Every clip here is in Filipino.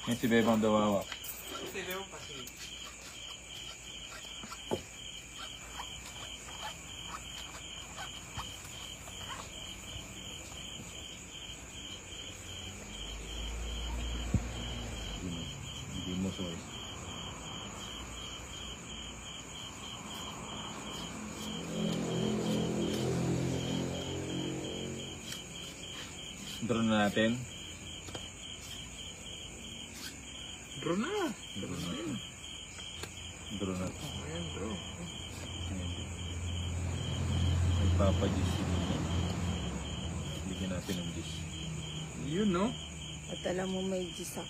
Yan si Bebang Dawawa. Si Bebang kasi. Hindi mo sorry. Drone na natin. Bro na. Drone na. Drone na. Ayan bro. Nagpapadis sila. Bigyan natin ng dish. Yun no? At alam mo may gisak.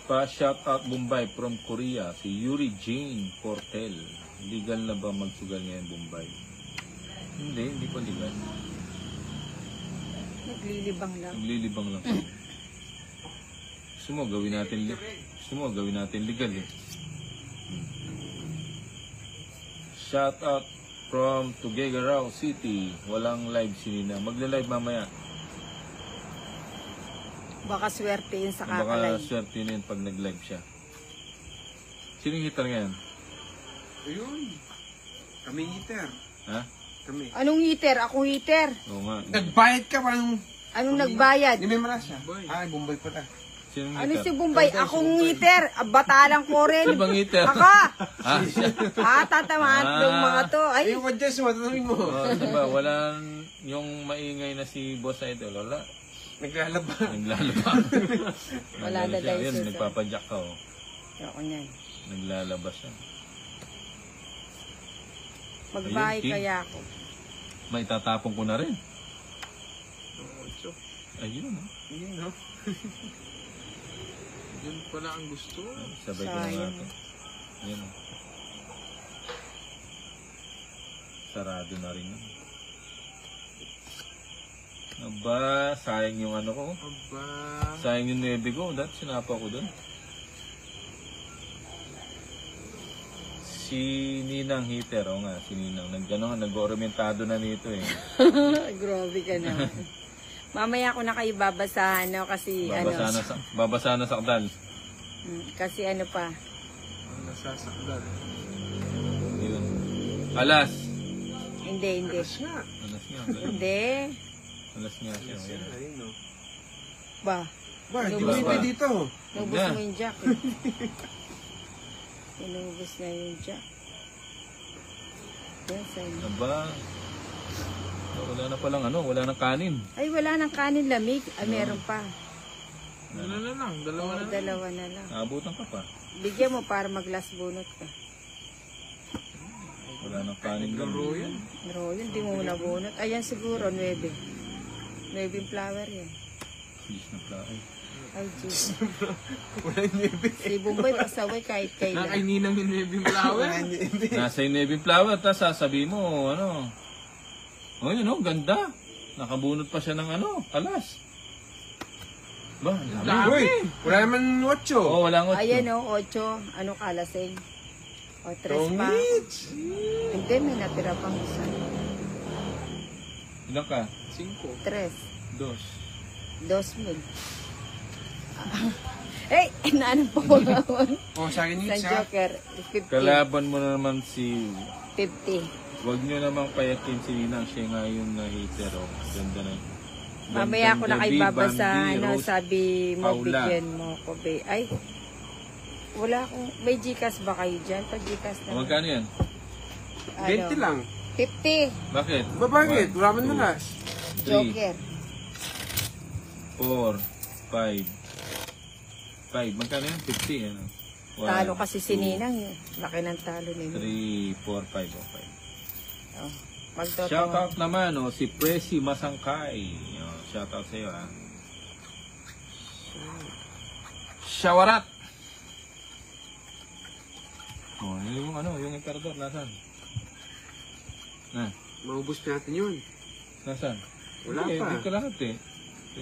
Pa-shout out Bombay from Korea, si Yuri Jane Portel. Legal na ba magsugal ngayon Bombay? Hindi pa legal. Naglilibang lang. Naglilibang lang. Gusto mo gawin natin legal eh. Shout out from Tuguegarao City. Walang live si Nina. Magla-live mamaya. Baka swerte yun sa Baka kakalive. swerte na yun pag nag-live siya. Sinong hitar ngayon? Ayun. Kami heater. Ha? Kami. Anong heater? Akong heater. Oo nga. Nagbayad ka parang... Anong nagbayad? Hindi may maras siya. Ah, Bombay pala. Sinong Ano hitar? si Bombay? Akong heater. Batalang ko rin. Ibang hitar. Ako! Ha? Tatamaan yung mga to. Ay, Ayun ka dyan, matanungin mo. Diba, wala yung maingay na si Boss Idol. Wala. Naglalaba. Naglalaba. Wala na siya. dahil Yun, susunod. nagpapadyak ka oh. ako niyan. Naglalabas siya. Magbahay Ayun, King. kaya ako. May tatapon ko na rin. Ocho. Ayun oh. Yun no? Yun pala ang gusto. Sabay ko na Sayang. natin. Ayun oh. Sarado na rin yun. Aba, sayang yung ano ko. Aba. Sayang yung nebe ko. Dahil sinapa ko dun. Si Ninang heater. O nga, si Ninang. Nag-orimentado na nito eh. Grabe ka naman. Mamaya ko na kayo babasahan, no? Kasi Babasa na sakdal. kasi ano pa. Ang nasasakdal. Yun. Alas. Hindi. Alas nga. Alas nga. Hindi. Alas nga siya. Alas nga. Ayun no? Ba, Ba, di Lubos ba ba? dito? nubos Na. mo yung jack. Eh. Inubos na yung jack. Yan, sa'yo. Aba. Wala na palang ano. Wala nang kanin. Ay, wala nang kanin lamig. Ay, meron pa. Ano na lang? Dalawa na lang. Dalawa na lang. Naabutan ka pa. Bigyan mo para mag-last bunot ka. Wala nang kanin. Laro yan. Pero yun, di mo nabunot. Ayan siguro, 9. 9 flower yan. Fish na play. Ay, Diyos. Wala nebe. Si Bombay pasaway kahit kailan. Nakaininang yung nebe flower. Nasa yung navy flower. Tapos sasabihin mo, ano. Oh, yun oh, ganda. Nakabunot pa siya ng ano, alas. Ba, ang dami. Uy, wala naman 8. Oh, wala nga. Ayan o, 8. Anong kalasing? O, 3 pa. Tongits. Hindi, may natira pang isa. Ilan ka? 5. 3. 2. 2,000. Eh, naanong pa mo naman? Oh, sa akin Sa yun siya. Joker, 50. Kalaban mo na naman si... 50. Huwag nyo namang payakin si Ninang. Siya nga yung na-hater. Oh. Ganda na. Mamaya ako na kayo Gandang babasa, Bambi, ano, Rose, sabi mo, Paula. bigyan mo ko, be. Ay, wala akong, may Gcash ba kayo dyan? Pag Gcash na. Magkano yan? 20 lang. 50. Bakit? Ba bakit? Wala man 1, na las. 2, 3, Joker. 4, 5. 5. Magkano yan? 50. Ano? Talo kasi si Ninang eh. Laki ng talo nila. 3, 4, 5. Okay. Oh, magtotoo. Shout out naman, oh, si Presi Masangkay. Oh, shout out sa iyo, ha. Shawarat. Oh, yung ano, yung emperador, nasan? Maubos na natin yun. Nasan? Wala Hindi, pa. hindi ko lahat eh.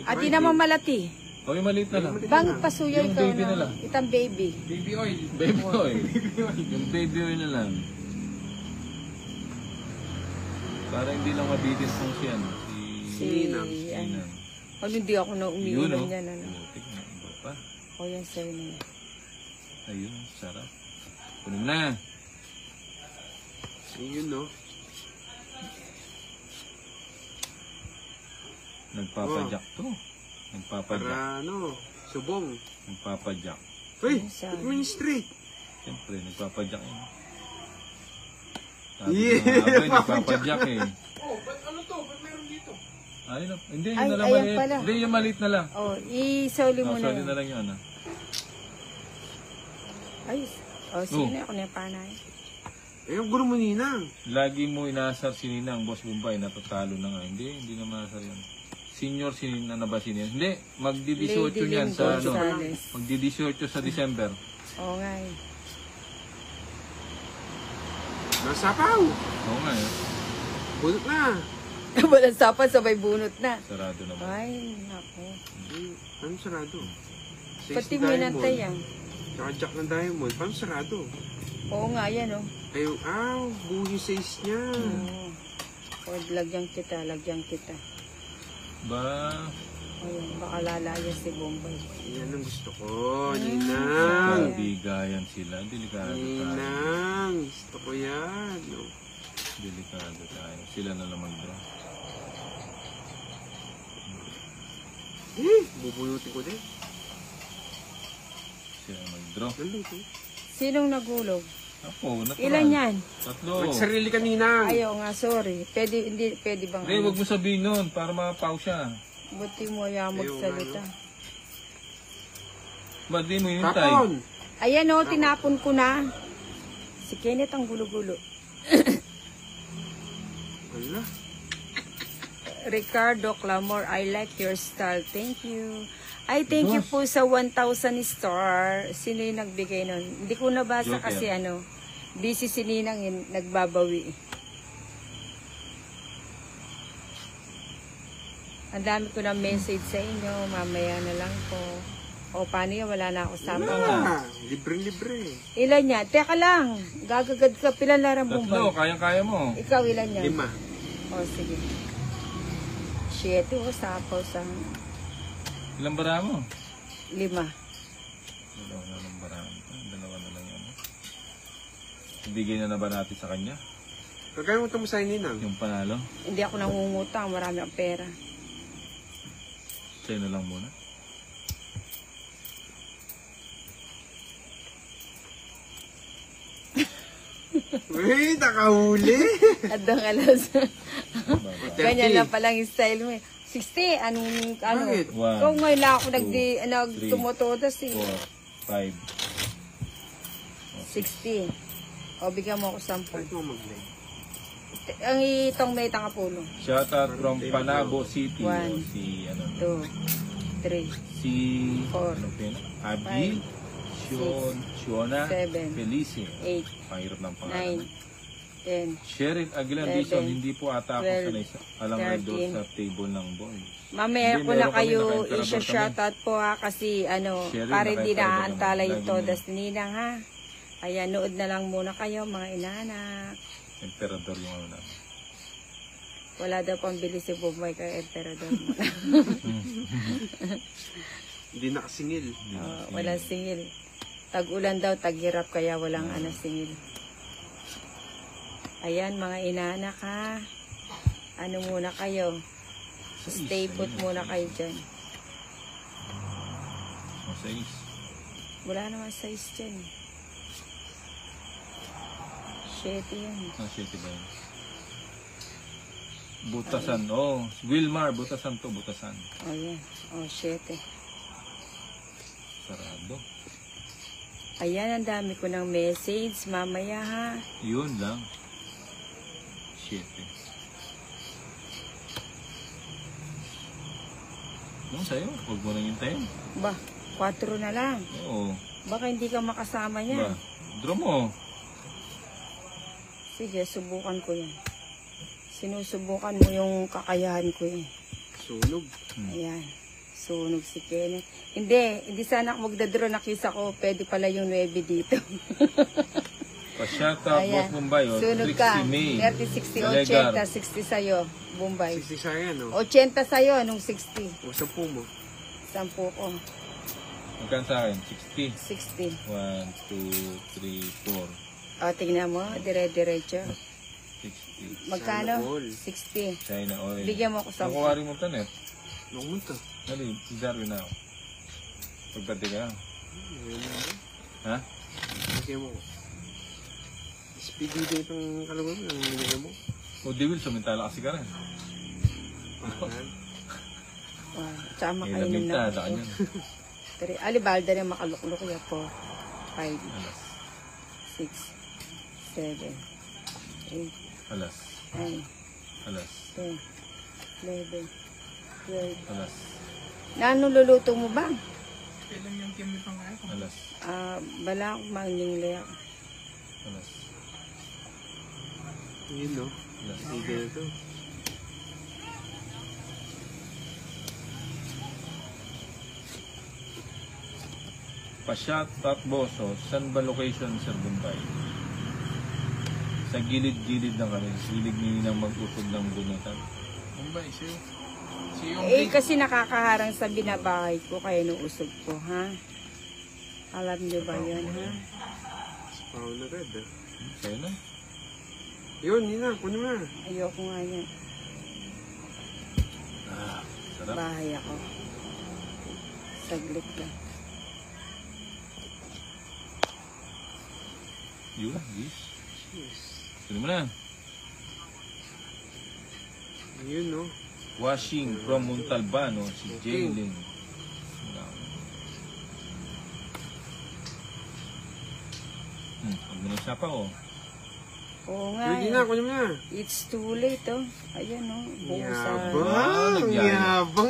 At di naman malati. Oh, yung maliit na lang. Bang pasuya Yung ikaw baby na na. lang. Itang baby. Baby oil. Baby oil. Yung baby oil na lang. Para hindi lang mabitin kung siya, no? Si Si, Ninang. ano. Ninang. Ano, hindi ako na Yun, umiinom oh. yan, ano. Butik na. Ako yan sa'yo na yan. Ayun, sarap. Kunin mo na. Ayun, no? Nagpapadyak to. Nagpapadyak. Para, ano, subong. Nagpapadyak. Uy, Saan? ito mo yung straight. Siyempre, nagpapadyak yun. Yeah, Sabi ko nga ba, nagpapadyak eh. Oh, ba't ano to? Ba't meron dito? Ay, hindi, yun Ay, na lang ayan maliit. pala. Hindi, yung maliit na lang. Oh, isoli mo na Sorry yan. na lang yun, ano. Ay, sige na ako na yung panay. Eh, ang gulo mo, Ninang. Lagi mo inaasar si Ninang, Boss Bombay, natatalo na nga. Hindi na maasar yun. Senior si Ninang na ba si Ninang? Hindi, magdi-18 Lady yan Lynn sa, Gonzales. magdi-18 sa December. Oo nga eh. Nasapaw. Oo nga eh, Bunot na. Walang sapat, sabay bunot na. sarado naman. Ay, naku. Paano sarado? Size Pati ng mo diamond. nantay yan. Tsaka jack ng diamond. Paano sarado? Oo nga, yan oh. Ay, buo yung size niya. Oo. O, lagyan kita. Ba, Ayun, baka lalaya si Bombay. Yan ang gusto ko, Ninang. bigayan sila. Delikado tayo. Ninang, gusto ko yan. No? Delikado tayo. Sila na lang mag-draw. Bubuyutin ko din. Sila mag-draw. Nandito. Sinong nagulog? Ako, natural. Ilan yan? Tatlo. Magsarili ka, Ninang. Ayaw nga, sorry. Pwede bang Hindi, huwag mo sabihin nun para mapaw siya. Buti mo ayaw magsalita. Ba't di mo hinintay? Tapon. Ayan o, tinapon ko na. Si Kenneth ang gulo-gulo. Wala. Ricardo Clamor, I like your style. Thank you. Ay, thank you po sa 1,000 star. Sino yung nagbigay nun? Hindi ko nabasa Joker. kasi busy si Ninang yun, nagbabawi. Ang dami ko ng message sa inyo. Mamaya na lang po. O, paano yan? Wala na ako sapaw. Wala. Libre-libre. Ilan yan? Teka lang. Gagagad ka. Pilan larang Tatlo, Bombay? kayang-kaya mo. Ikaw, ilan yan? 5. O, sige. 7 o, sapaw sa Ilang bara mo? 5. Dalawa na lang bara. Dalawa na lang yan. Ibigay na ba natin sa kanya? Kagaya mo sa'yo, Ninang. Yung panalo? Hindi ako nangungutang. Marami akong pera. Sa'yo na lang muna. Uy, nakahuli. Adang alas. Baba. Ganyan lang palang yung style mo. 60, ano? Bakit? One, Kung ngayon lang ako two, nagtumotodas eh. 4, 5. 60. O, bigyan mo ako 10. Bakit mo mag-live? Ang itong may tangapulo. Shout out from Panabo City. One, O si, ano, 2, 3, si, four, ano pa yun? Abby, Shiona, seven, Felice. 8, Pahirap ng pangalan. 9, 10. Cheryl Aguilar 11, Dizon, hindi po ata ako 12, sanay sa alang idol 13. sa table ng boys. Mamaya Hindi, ko na meron kami, kayo naka-emperador i-shoutout po ha kasi Sherry, para hindi naka-emperador naantala naman. yung Lagi todas ni Ninang ha. Kaya nood na lang muna kayo mga inanak. Emperador yung ano na. Wala daw pang bili si Bombay kay Emperador mo. Hindi nakasingil. Walang singil. Tag-ulan daw, tag-hirap kaya walang singil. Ayan mga inanak ha. Ano muna kayo? Stay put muna kayo dyan. O, 6. Wala naman size dyan. 7 yan. Ang 7 ba yun? Butasan. Oh, Wilmar, butasan to, butasan. O yan. O 7. Sarado. Ayan, ang dami ko ng message. Mamaya ha. Yun lang. 7. Yung sa'yo, huwag mo nang hintayin. Ba, 4 na lang. Oo. Baka hindi ka makasama Ba, niyan. draw mo. Sige, subukan ko yan. Sinusubukan mo yung kakayahan ko eh. Sunog. Ayan. Sunog si Kenneth. Hindi sana ako magdadraw na kisa ko. Pwede pala yung 9 dito. Pa-shoutout, Ayan. Boss Bombay. O, Sunog ka. 60 May. 30, 60, Legar. 80, 60 sa'yo. Bombay. 60 siya yan, no? 80 sa'yo, nung 60. O, 10 mo. 10 ko. Magkano sa akin? 60. 60. 1, 2, 3, 4. O, tingnan mo. Dire-diretso. 60. Magkano? Sana all. 60. China oil. Bigyan mo ako 10. Nakuha rin mo tanet. Ano mo ito? Dali, Darwin na ako. Pagpati ka. Ha? Bigyan mo. Speedy din itong kalungan mo. Ang binigyan mo. O di Will, sumintala kasi ka rin. Ayan. Wow. Tsaka Eh, makainom nabinta, na daan ako. yan. Pero alibalda na makaluklok ya po. 5, Alas. 6, 7, 8, Alas. 9, Alas. 10, 11, 12. Alas. Nano luluto mo ba? Alas. Bala akong mangning layak. Alas. Yun no. Alas. Sige na ito. Pa-shot at Boso, saan ba location, Sir Bombay? Sa gilid-gilid na kami. Gilid nyo nang mag-usog ng bunutan. Bombay, si yung Kasi nakakaharang sa binabahay ko kaya nuusog ko, ha? Alam niyo ba yun, ha? Pao na red ah. Sa'yo na. Yun, yun na. Kunin mo na. Ayoko nga yan. Sarap. Bahay ako. Saglit ka. Yun, yes. Yes. Sino mo na? Yun no. Washing from Montalbano, si Jaylin. Huwag mo na siya pa, oh. Oo nga. Pwede na. Kunin mo na. It's too late, oh. Ayan, oh. Buhusan. Yabang. Nagyayabang.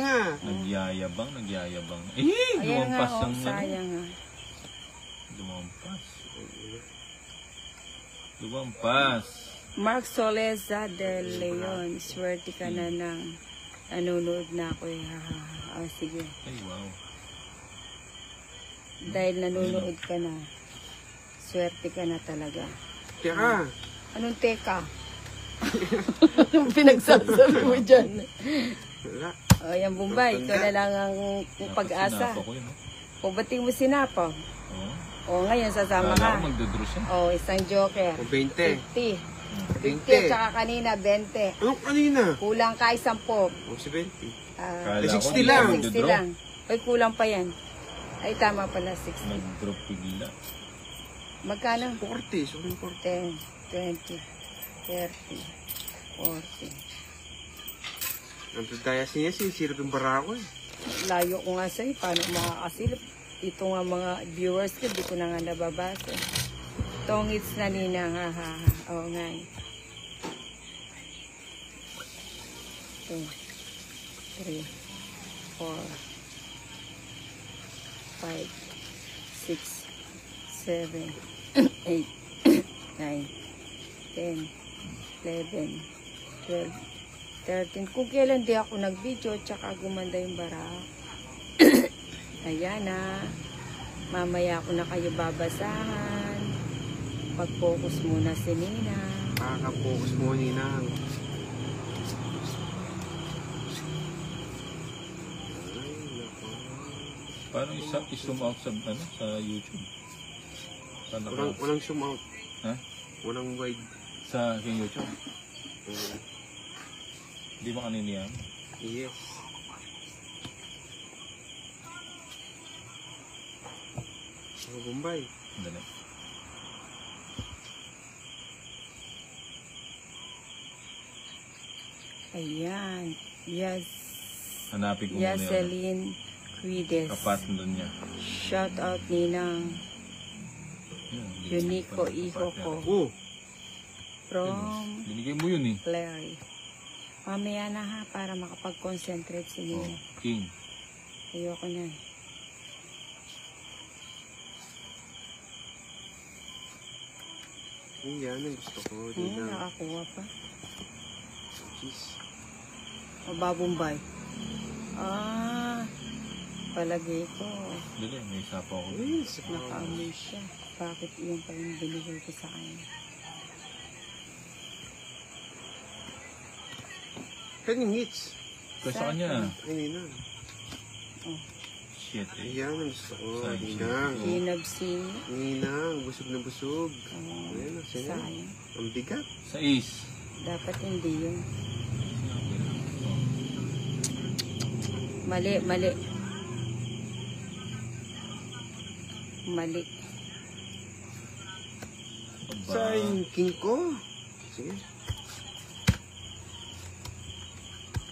Yabang ah. Nagyayabang. Eh, Ayan nga, lumampas oh. ang Sayang, ha. Lumampas. Lumampas. Mark Soleza de Leon. Swerte ka na nang nanonood na ako, eh. Ha, ha, ha. Oh, sige. Ay, wow. Dahil nanonood ka na, swerte ka na talaga. Teka. Anong teka? Anong pinagsasabi mo dyan? Wala. O, yan Bombay, ikaw na lang ang pag-asa. Sinapa ko yun, oh. Pubating mo si Napo. Oo. O, ngayon sasama Kala ko ka. magdodro siya. O, isang joker. O 20. 50. 50 20. tsaka kanina 20. Anong kanina? Kulang ka 10. O 70. Kala ko 60 lang. 60 lang. Ay, kulang pa yan. Ay, tama pala, 60. Nag-drop bigla. Magkano? 40. So 40. 10, 20, 30, 40. Ang tadayas niya sirap yung barako eh. Layo ko nga sa'yo, paano makakasilip? Ito nga mga viewers ko, di ko na nga nababasa. Tongits na ninang, ha ha ha. Oo nga. 2, 3, 4, 5, 6, 7, 8, 9, 10, 11, 12, 13. Kung kailan di ako nag-video, tsaka gumanda yung bara. Ayan na. Mamaya ako na kayo babasahan. Pag-focus muna si Nina. Kaka-focus mo nina. Paano i-zoom out sa, sa YouTube? Paano Walang zoom out. Ha? Walang wide. Sa aking YouTube? Di ba kanina yan? Yes. Ako Bombay. Dali. Ayan. Yes. Hanapin ko muna yun. Yaselin Quides. Kapatner niya. Shout out Ninang. Yun, Unico Iho ko. Oh. From Binigay mo yun eh. Larry. Mamaya na ha, para makapag-concentrate si Oh, Nina. King. Ayoko na. Yan ang gusto ko. Nina. Nakakuha pa. Cheese. O Babumbay. Palagay ko. Dali, may isa pa ako. Yes. Nakaamoy siya. Bakit yun pa yung binigay ko sa kanya? Kaning hits. Kasi sa kanya. Ay, Nina. Shit. Ayan, ang gusto ko. Sayang. Ninang. Ginabsi. Ninang, busog na busog. Oh, Ayan, ang saya. sayang. Ang bigat. Sa is. Dapat hindi yun. Mali, mali. Mali. Sa yung king ko. Sige.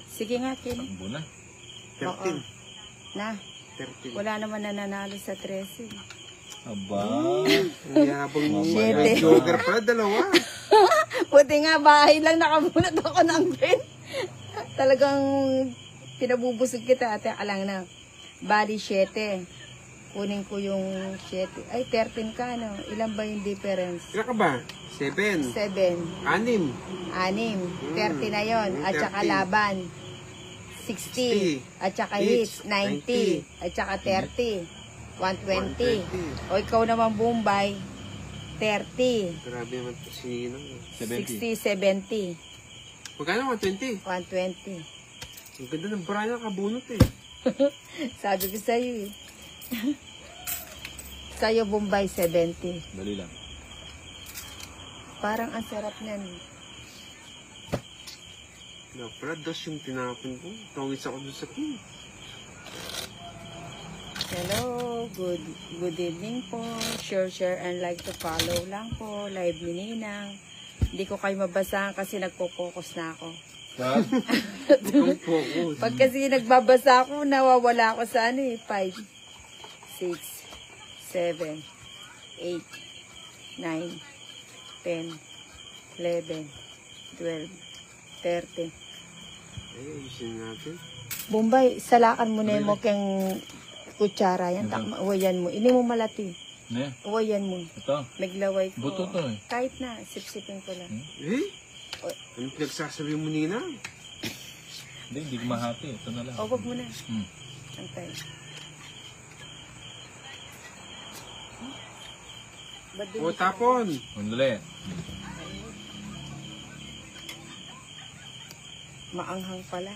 Sige nga, Ken. Takbo na. 13. Na, 13. wala naman nananalo sa 13. Aba. Ang yabang mo. Siyete. Joker pala, dalawa. Buti nga, bahay lang nakabunot ako ng pen. Talagang pinabubusog kita. Teka lang na. Bali, 7. Kunin ko yung 7. Ay, 13 ka, no? Ilan ba yung difference? Ilan ka ba? 7. 7. 6. 6. 30 na yon. At saka 30. laban. 60. At saka hits. 90. 90. At saka 30. 120. O ikaw naman, Bombay. 30. Grabe naman ito si Ninang. 70. 60, 70. Magkano 120? 120. Ang ganda ng Brian nakabunot eh. Sabi ko sa'yo eh. Sa'yo, Bombay, 70. Dali lang. Parang ang sarap niyan. Pala, dos yung tinapon ko. Tawis ako doon sa king. Hello, good evening po. Share and like to follow lang po. Live ni Ninang. Hindi ko kayo mabasahan kasi nagpo-focus na ako. Pag? Ang focus. Pag kasi nagbabasa ako, nawawala ako sa ano eh. 5, 6, 7, 8, 9, 10, 11, 12, 30. Ay, ayusin natin. Bombay, salakan mo na mo keng kutsara yan. Takma, uwayan mo. Ini mo malati. Ne? Uwayan mo. Ito. Naglaway ko. Buto to eh. Kahit na, sipsipin ko lang. Eh? Ano pinagsasabi mo, Ninang? Hindi ko mahati. Ito na lang. O, wag mo na. Hmm. Antay. Ba't di O, mo- tapon. Undali. Maanghang pala.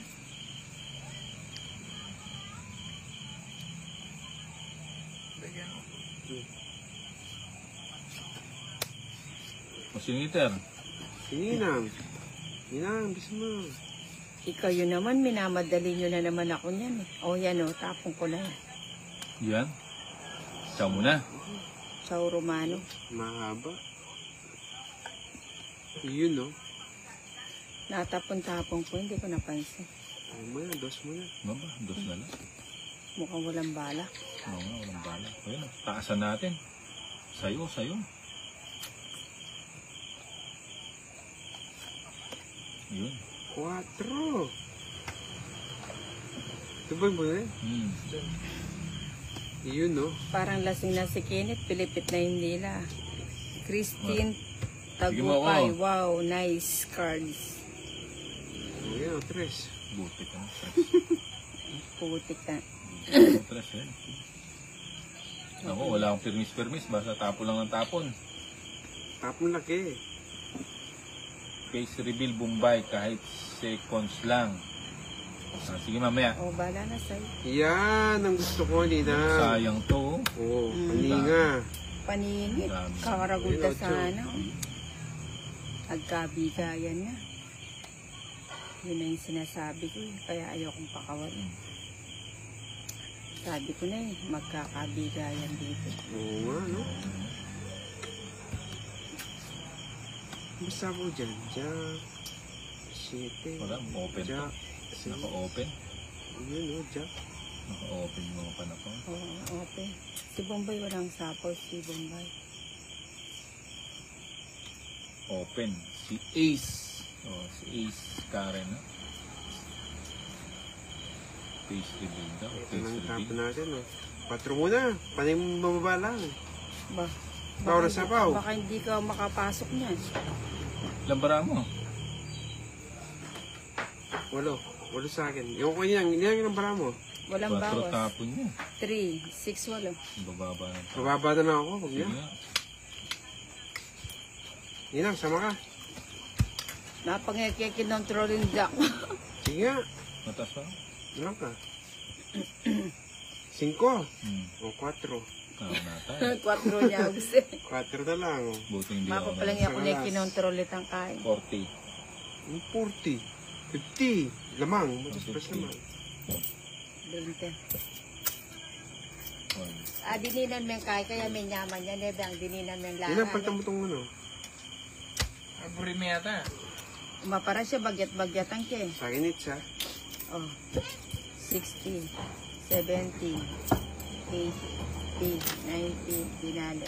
O siniter. Si Ninang. Ninang, bis mo. Ikaw yun naman, minamadali nyo na naman ako niyan eh. O yan o, tapong ko na yan. Yan. Siya muna. Sa Romano. Mahaba. Yun, no? Natapon-tapong ko, hindi ko napansin. Ay mo na, dos mo na. Ano ba? Dos na lang. Mukhang walang bala. Oo nga, walang bala. Ayun, taasan natin. Sayo, sayo. Yun. 4. Ito ba yung ba Yun, no? Parang lasing na si Kenneth, pilipit na yung nila. Christine Sige mo, Tagupay, oh. wow, nice cards. Ayan, 3. Buti ka na. Putik na. Tres, eh. Ako, wala akong permis. Basta tapon lang ng tapon. Tapon laki. Face reveal Bombay kahit seconds lang. Ah, sige mamaya. O, bala na sa'yo. Yan, ang gusto ko, Ninang. Sayang to. Oo, paninga. Paningit, Dami. kakaragulta Ayun, sana. Nagkabigayan nga. Yun na yung sinasabi ko eh. Kaya ayokong pakawalan. Sabi ko na eh, magkakabigayan dito. Oo nga, no? Basta ko dyan. Jack. 7. Wala, open to. Jack. Naka-open. Yun, no? Jack. Naka-open yung mga panakon. Oo, okay. Si Bombay walang sapaw, si Bombay. Open. Si Ace. Oh, si Ace Karen. Ha? Face reveal daw. Ito Face lang tapon reveal. natin, no? 4 muna. Panay mo mababa lang. Ba? Bawal sa sapaw. Baka hindi ka makapasok niyan. Lambara mo. 8 sa akin. Yung ko yan. Yan yung nambara mo. Walang 4 bawas. tapon niya. 3, 6, wala. Bababa na. Mababa na lang ako. Huwag Sige niya. nga. Ninang, sama ka. Napangikikinontrolin jack. Sige nga. Matas pa. Meron ka. 5. Hmm. O 4. Tama na tayo. 4 niya, gusto. 4 na lang. O. Buti hindi Mapa ako pala na niya ako na kinontrol ang kain. 40. 40. 50. Lamang. Mas lamang. 20. One. Dininan mo yung kain, kaya may nyaman yan. Nebe, ang dininan mo yung Yan ang lahat. pagtamo itong ano. Aburi mo yata. Mapara siya, bagyat-bagyatan siya eh. Sa akin itsa. Oh, 60, 70, 80, 90, dinalo.